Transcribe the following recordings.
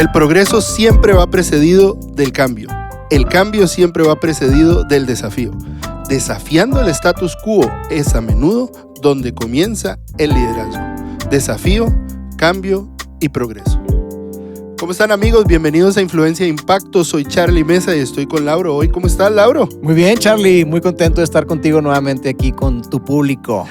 El progreso siempre va precedido del cambio. El cambio siempre va precedido del desafío. Desafiando el status quo es a menudo donde comienza el liderazgo. Desafío, cambio y progreso. ¿Cómo están, amigos? Bienvenidos a Influencia e Impacto. Soy Charlie Mesa y estoy con Lauro. Hoy, ¿cómo estás, Lauro? Muy bien, Charlie. Muy contento de estar contigo nuevamente aquí con tu público.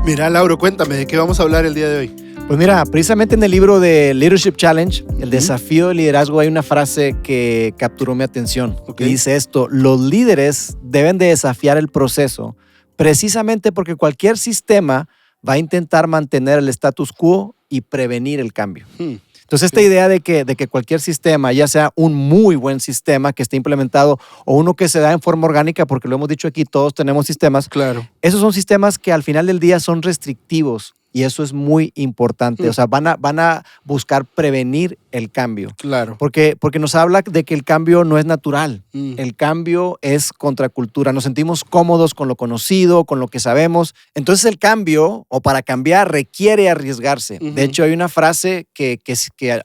Mira, Lauro, cuéntame, ¿de qué vamos a hablar el día de hoy? Pues mira, precisamente en el libro de Leadership Challenge, el desafío del liderazgo, hay una frase que capturó mi atención. Que dice esto: los líderes deben de desafiar el proceso precisamente porque cualquier sistema va a intentar mantener el status quo y prevenir el cambio. Entonces, esta idea de que cualquier sistema, ya sea un muy buen sistema que esté implementado o uno que se da en forma orgánica, porque lo hemos dicho aquí, todos tenemos sistemas. Claro. Esos son sistemas que al final del día son restrictivos y eso es muy importante. O sea, van a buscar prevenir el cambio. Claro. Porque nos habla de que el cambio no es natural. El cambio es contracultura. Nos sentimos cómodos con lo conocido, con lo que sabemos. Entonces el cambio, o para cambiar, requiere arriesgarse. De hecho, hay una frase que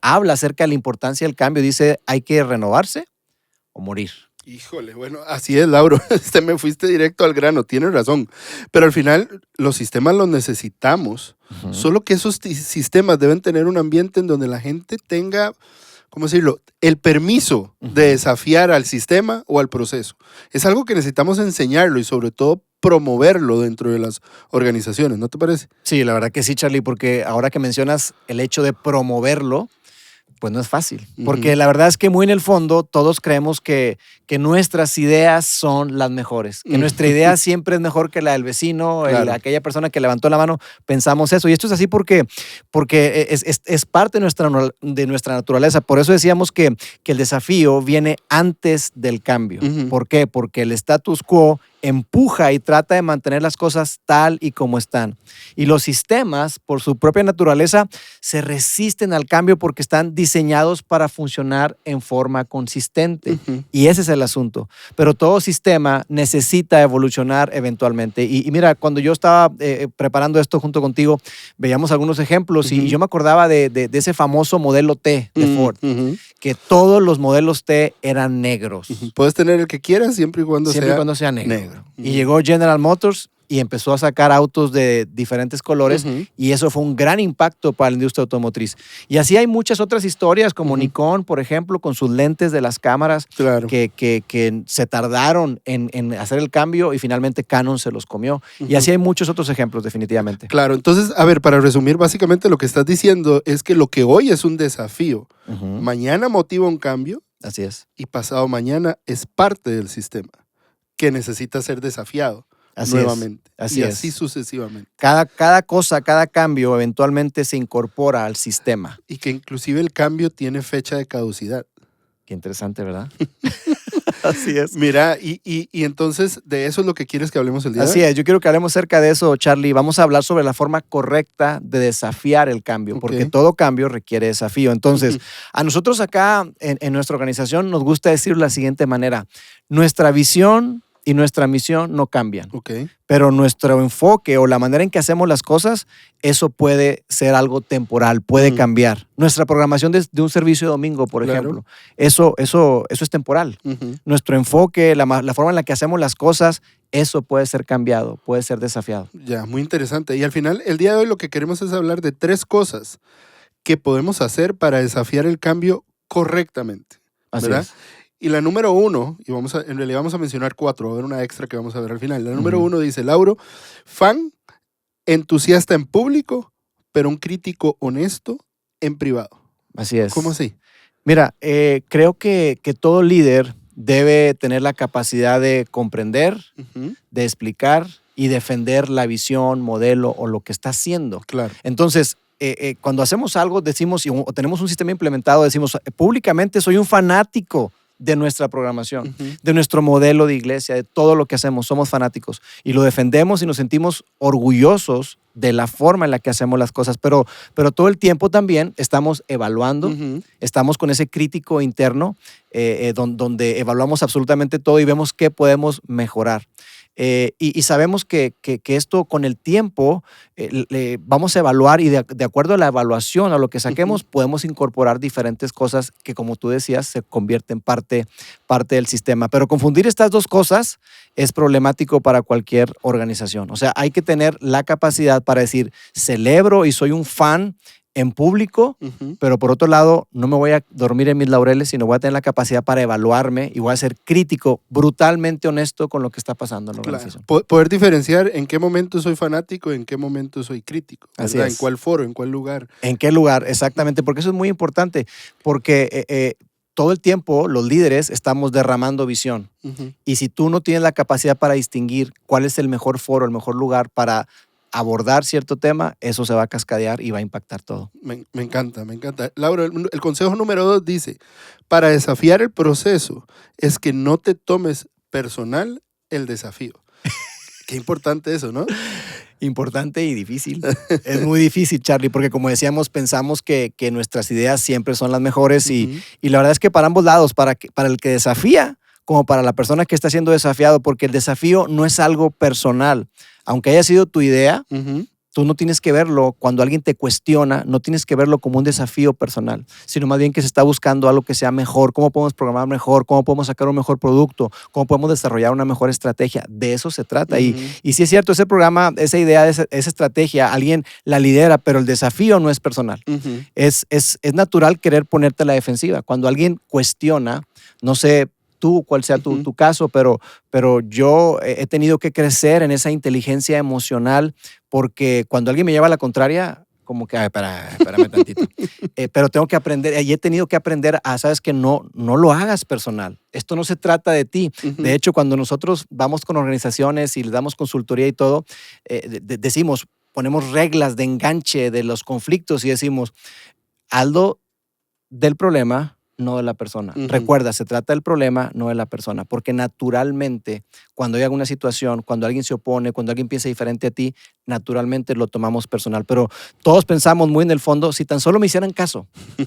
habla acerca de la importancia del cambio. Dice, hay que renovarse o morir. Híjole, bueno, así es, Lauro. Me fuiste directo al grano, tienes razón. Pero al final, los sistemas los necesitamos. Solo que esos sistemas deben tener un ambiente en donde la gente tenga, ¿cómo decirlo?, el permiso de desafiar al sistema o al proceso. Es algo que necesitamos enseñarlo y sobre todo promoverlo dentro de las organizaciones, ¿no te parece? Sí, la verdad que sí, Charlie, porque ahora que mencionas el hecho de promoverlo, pues no es fácil, porque la verdad es que muy en el fondo todos creemos que nuestras ideas son las mejores, que nuestra idea siempre es mejor que la del vecino, claro. Aquella persona que levantó la mano, pensamos eso. Y esto es así porque es parte de nuestra naturaleza. Por eso decíamos que el desafío viene antes del cambio. ¿Por qué? Porque el status quo empuja y trata de mantener las cosas tal y como están. Y los sistemas, por su propia naturaleza, se resisten al cambio porque están diseñados para funcionar en forma consistente. Y ese es el asunto. Pero todo sistema necesita evolucionar eventualmente. Y mira, cuando yo estaba preparando esto junto contigo, veíamos algunos ejemplos y yo me acordaba de ese famoso modelo T de Ford, que todos los modelos T eran negros. Puedes tener el que quieras siempre y cuando sea negro. Y llegó General Motors y empezó a sacar autos de diferentes colores y eso fue un gran impacto para la industria automotriz. Y así hay muchas otras historias como Nikon, por ejemplo, con sus lentes de las cámaras que se tardaron en hacer el cambio y finalmente Canon se los comió. Y así hay muchos otros ejemplos definitivamente. Claro, entonces, a ver, para resumir, básicamente lo que estás diciendo es que lo que hoy es un desafío, mañana motiva un cambio. Así es. Y pasado mañana es parte del sistema que necesita ser desafiado nuevamente. Así sucesivamente. Cada cosa, cada cambio eventualmente se incorpora al sistema. Y que inclusive el cambio tiene fecha de caducidad. Qué interesante, ¿verdad? Así es. Mira, y entonces de eso es lo que quieres que hablemos el día de hoy. Así es, yo quiero que hablemos acerca de eso, Charlie. Vamos a hablar sobre la forma correcta de desafiar el cambio, porque todo cambio requiere desafío. Entonces, a nosotros acá en nuestra organización nos gusta decir de la siguiente manera: nuestra visión y nuestra misión no cambian. Pero nuestro enfoque o la manera en que hacemos las cosas, eso puede ser algo temporal, puede cambiar. Nuestra programación de un servicio de domingo, por ejemplo, eso es temporal. Nuestro enfoque, la forma en la que hacemos las cosas, eso puede ser cambiado, puede ser desafiado. Ya, muy interesante. Y al final, el día de hoy lo que queremos es hablar de 3 cosas que podemos hacer para desafiar el cambio correctamente. ¿Verdad? Así es. Y la número 1, y en realidad vamos a mencionar 4, va a haber una extra que vamos a ver al final. La número 1 dice, Lauro, fan, entusiasta en público, pero un crítico honesto en privado. Así es. ¿Cómo así? Mira, creo que todo líder debe tener la capacidad de comprender, de explicar y defender la visión, modelo o lo que está haciendo. Claro. Entonces, cuando hacemos algo, decimos, o tenemos un sistema implementado, decimos públicamente, soy un fanático de nuestra programación, de nuestro modelo de iglesia, de todo lo que hacemos, somos fanáticos y lo defendemos y nos sentimos orgullosos de la forma en la que hacemos las cosas, pero todo el tiempo también estamos evaluando, estamos con ese crítico interno donde evaluamos absolutamente todo y vemos qué podemos mejorar. Y sabemos que esto con el tiempo vamos a evaluar y de acuerdo a la evaluación, a lo que saquemos, podemos incorporar diferentes cosas que, como tú decías, se convierten parte del sistema. Pero confundir estas dos cosas es problemático para cualquier organización. O sea, hay que tener la capacidad para decir, celebro y soy un fan en público, pero por otro lado, no me voy a dormir en mis laureles, sino voy a tener la capacidad para evaluarme y voy a ser crítico, brutalmente honesto con lo que está pasando en la organización. Poder diferenciar en qué momento soy fanático y en qué momento soy crítico. Así es. ¿En cuál foro? ¿En cuál lugar? ¿En qué lugar? Exactamente, porque eso es muy importante, porque todo el tiempo los líderes estamos derramando visión. Y si tú no tienes la capacidad para distinguir cuál es el mejor foro, el mejor lugar para abordar cierto tema, eso se va a cascadear y va a impactar todo. Me encanta, me encanta. Laura, el consejo número 2 dice, para desafiar el proceso es que no te tomes personal el desafío. Qué importante eso, ¿no? Importante y difícil. Es muy difícil, Charlie, porque como decíamos, pensamos que nuestras ideas siempre son las mejores y la verdad es que para ambos lados, para el que desafía, como para la persona que está siendo desafiado, porque el desafío no es algo personal. Aunque haya sido tu idea, tú no tienes que verlo, cuando alguien te cuestiona, no tienes que verlo como un desafío personal, sino más bien que se está buscando algo que sea mejor, cómo podemos programar mejor, cómo podemos sacar un mejor producto, cómo podemos desarrollar una mejor estrategia. De eso se trata. Y sí es cierto, ese programa, esa idea, esa estrategia, alguien la lidera, pero el desafío no es personal. Es natural querer ponerte a la defensiva. Cuando alguien cuestiona, no sé, tú, cuál sea tu caso, pero yo he tenido que crecer en esa inteligencia emocional porque cuando alguien me lleva a la contraria, como que, espérame tantito. Pero tengo que aprender, y he tenido que aprender a, sabes que no lo hagas personal. Esto no se trata de ti. De hecho, cuando nosotros vamos con organizaciones y les damos consultoría y todo, decimos, ponemos reglas de enganche de los conflictos y decimos, hazlo del problema, no de la persona. Recuerda, se trata del problema, no de la persona, porque naturalmente, cuando hay alguna situación, cuando alguien se opone, cuando alguien piensa diferente a ti, naturalmente lo tomamos personal. Pero todos pensamos muy en el fondo, si tan solo me hicieran caso,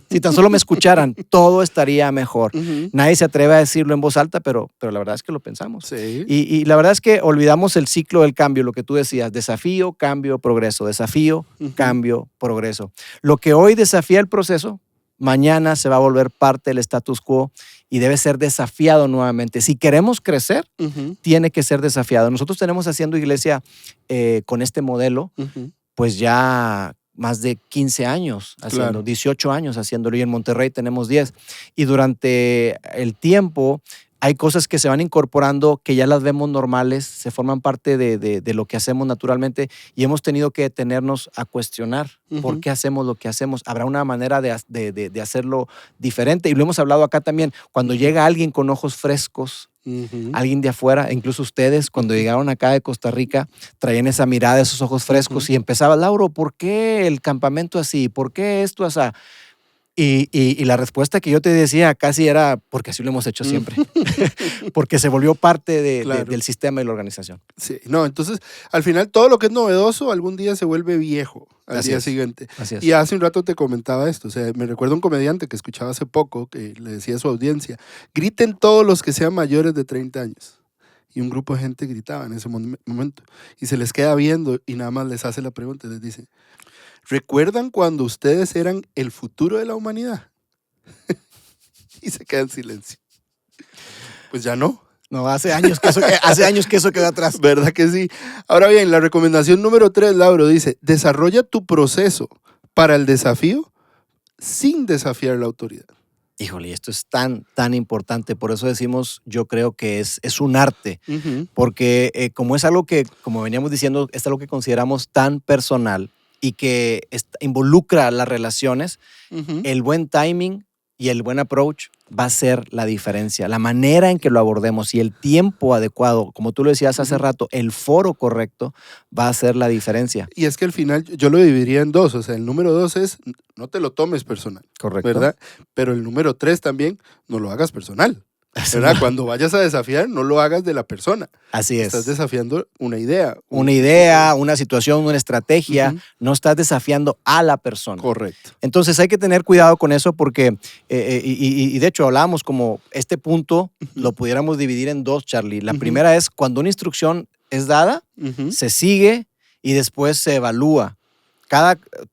si tan solo me escucharan, todo estaría mejor. Nadie se atreve a decirlo en voz alta, pero la verdad es que lo pensamos. Sí. Y la verdad es que olvidamos el ciclo del cambio, lo que tú decías, desafío, cambio, progreso, desafío, cambio, progreso. Lo que hoy desafía el proceso, mañana se va a volver parte del status quo y debe ser desafiado nuevamente. Si queremos crecer, tiene que ser desafiado. Nosotros tenemos haciendo iglesia con este modelo, pues ya más de 15 años haciendo, 18 años haciéndolo, y en Monterrey tenemos 10. Y durante el tiempo hay cosas que se van incorporando que ya las vemos normales, se forman parte de lo que hacemos naturalmente y hemos tenido que detenernos a cuestionar por qué hacemos lo que hacemos. Habrá una manera de hacerlo diferente y lo hemos hablado acá también. Cuando llega alguien con ojos frescos, alguien de afuera, incluso ustedes cuando llegaron acá de Costa Rica, traían esa mirada, esos ojos frescos y empezaba, Lauro, ¿por qué el campamento así? ¿Por qué esto así? Y la respuesta que yo te decía casi era porque así lo hemos hecho siempre. Porque se volvió parte del sistema y la organización. Sí, no, entonces al final todo lo que es novedoso algún día se vuelve viejo al día siguiente. Así es. Y hace un rato te comentaba esto, o sea, me recuerdo un comediante que escuchaba hace poco que le decía a su audiencia, griten todos los que sean mayores de 30 años. Y un grupo de gente gritaba en ese momento y se les queda viendo y nada más les hace la pregunta y les dice, ¿recuerdan cuando ustedes eran el futuro de la humanidad? Y se queda en silencio. Pues ya no. No, hace años que eso quedó atrás. ¿Verdad que sí? Ahora bien, la recomendación número 3, Lauro, dice, desarrolla tu proceso para el desafío sin desafiar la autoridad. Híjole, esto es tan importante. Por eso decimos, yo creo que es un arte. Porque como es algo que, como veníamos diciendo, es algo que consideramos tan personal, y que involucra las relaciones, el buen timing y el buen approach va a ser la diferencia. La manera en que lo abordemos y el tiempo adecuado, como tú lo decías hace rato, el foro correcto va a ser la diferencia. Y es que al final yo lo dividiría en dos. O sea, el número 2 es no te lo tomes personal. Correcto. ¿Verdad? Pero el número 3 también, no lo hagas personal. ¿Verdad? Cuando vayas a desafiar, no lo hagas de la persona. Así es. Estás desafiando una idea. Una idea, una situación, una estrategia. No estás desafiando a la persona. Correcto. Entonces hay que tener cuidado con eso porque, y de hecho hablábamos como este punto lo pudiéramos dividir en dos, Charlie. La primera es cuando una instrucción es dada, Ujú. se sigue y después se evalúa.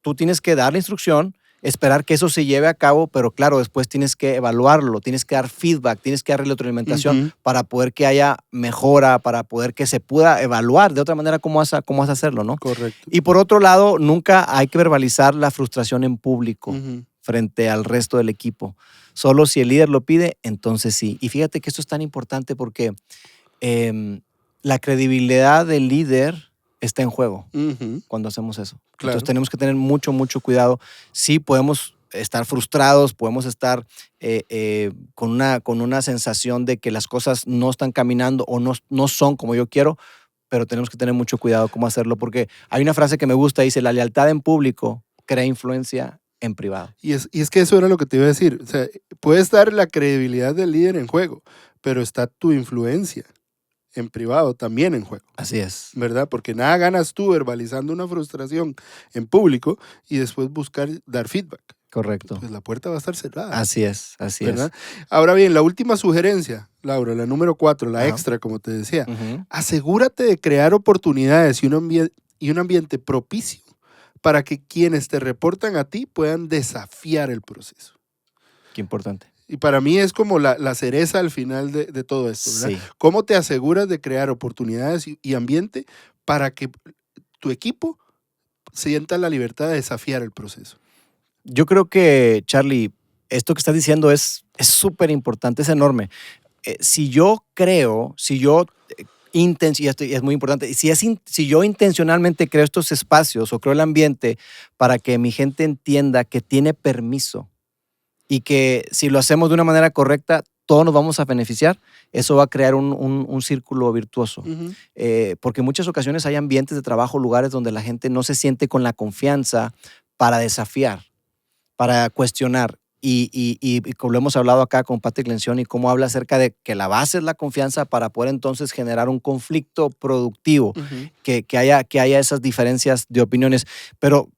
Tú tienes que dar la instrucción, esperar que eso se lleve a cabo, pero claro, después tienes que evaluarlo, tienes que dar feedback, tienes que darle retroalimentación Ujú. para poder que haya mejora, para poder que se pueda evaluar de otra manera cómo vas a hacerlo, ¿no? Correcto. Y por otro lado, nunca hay que verbalizar la frustración en público Ujú. frente al resto del equipo. Solo si el líder lo pide, entonces sí. Y fíjate que esto es tan importante porque la credibilidad del líder está en juego Ujú. cuando hacemos eso. Claro. Entonces tenemos que tener mucho, mucho cuidado. Sí podemos estar frustrados, podemos estar con una sensación de que las cosas no están caminando o no son como yo quiero, pero tenemos que tener mucho cuidado cómo hacerlo, porque hay una frase que me gusta, dice, la lealtad en público crea influencia en privado. Y es que eso era lo que te iba a decir. O sea, puede estar la credibilidad del líder en juego, pero está tu influencia en privado también en juego, Así es. ¿verdad? Porque nada ganas tú verbalizando una frustración en público y después buscar dar feedback. Correcto. Pues la puerta va a estar cerrada. Así es, así ¿verdad? es. Ahora bien, la última sugerencia, Laura, la número 4, la Ajá. extra, como te decía. Ujú. Asegúrate de crear oportunidades y un ambiente propicio para que quienes te reportan a ti puedan desafiar el proceso. Qué importante. Y para mí es como la cereza al final de todo esto, ¿verdad? Sí. ¿Cómo te aseguras de crear oportunidades y ambiente para que tu equipo sienta la libertad de desafiar el proceso? Yo creo que, Charlie, esto que estás diciendo es súper importante, es enorme. Si yo y esto es muy importante, si yo intencionalmente creo estos espacios o creo el ambiente para que mi gente entienda que tiene permiso y que si lo hacemos de una manera correcta, todos nos vamos a beneficiar, eso va a crear un círculo virtuoso. Ujú. Porque en muchas ocasiones hay ambientes de trabajo, lugares donde la gente no se siente con la confianza para desafiar, para cuestionar. Y como lo hemos hablado acá con Patrick Lencioni, cómo habla acerca de que la base es la confianza para poder entonces generar un conflicto productivo, Ujú. que haya esas diferencias de opiniones. Pero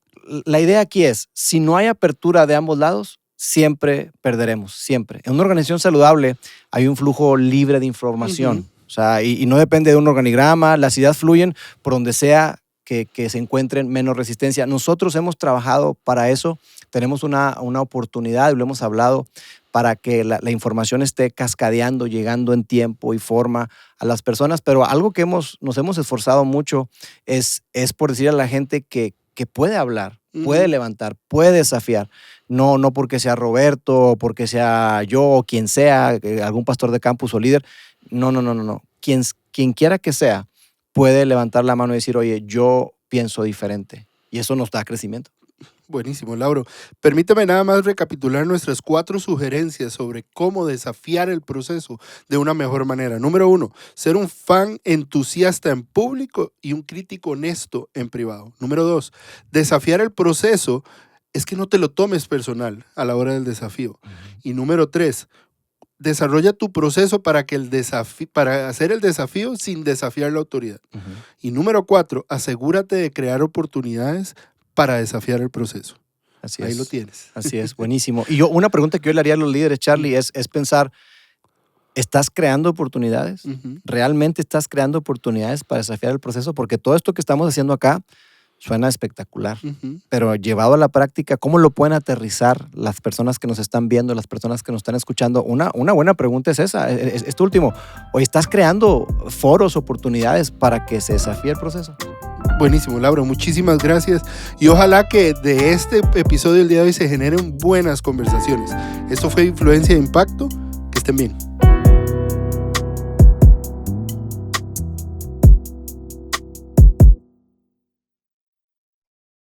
la idea aquí es, si no hay apertura de ambos lados, siempre perderemos, siempre. En una organización saludable hay un flujo libre de información. Ujú. O sea, y no depende de un organigrama, las ideas fluyen por donde sea que se encuentren menos resistencia. Nosotros hemos trabajado para eso, tenemos una oportunidad, y lo hemos hablado, para que la información esté cascadeando, llegando en tiempo y forma a las personas, pero algo que nos hemos esforzado mucho es por decir a la gente que puede hablar, puede levantar, puede desafiar, no porque sea Roberto, o porque sea yo, o quien sea, algún pastor de campus o líder, no. Quien quiera que sea, puede levantar la mano y decir, oye, yo pienso diferente. Y eso nos da crecimiento. Buenísimo, Lauro. Permítame nada más recapitular nuestras 4 sugerencias sobre cómo desafiar el proceso de una mejor manera. Número 1, ser un fan entusiasta en público y un crítico honesto en privado. Número 2, desafiar el proceso es que no te lo tomes personal a la hora del desafío. Y número 3, desarrolla tu proceso para hacer el desafío sin desafiar la autoridad. Y número 4, asegúrate de crear oportunidades para desafiar el proceso. Así Ahí es. lo tienes. Así es, buenísimo. Y una pregunta que yo le haría a los líderes, Charlie, es pensar, ¿estás creando oportunidades? Ujú. ¿Realmente estás creando oportunidades para desafiar el proceso? Porque todo esto que estamos haciendo acá suena espectacular, Ujú. pero llevado a la práctica, ¿cómo lo pueden aterrizar las personas que nos están viendo, las personas que nos están escuchando? Una buena pregunta es esa, esto último. ¿O estás creando foros, oportunidades para que se desafíe el proceso? Buenísimo, Laura, muchísimas gracias y ojalá que de este episodio del día de hoy se generen buenas conversaciones. Esto fue Influencia de Impacto, que estén bien.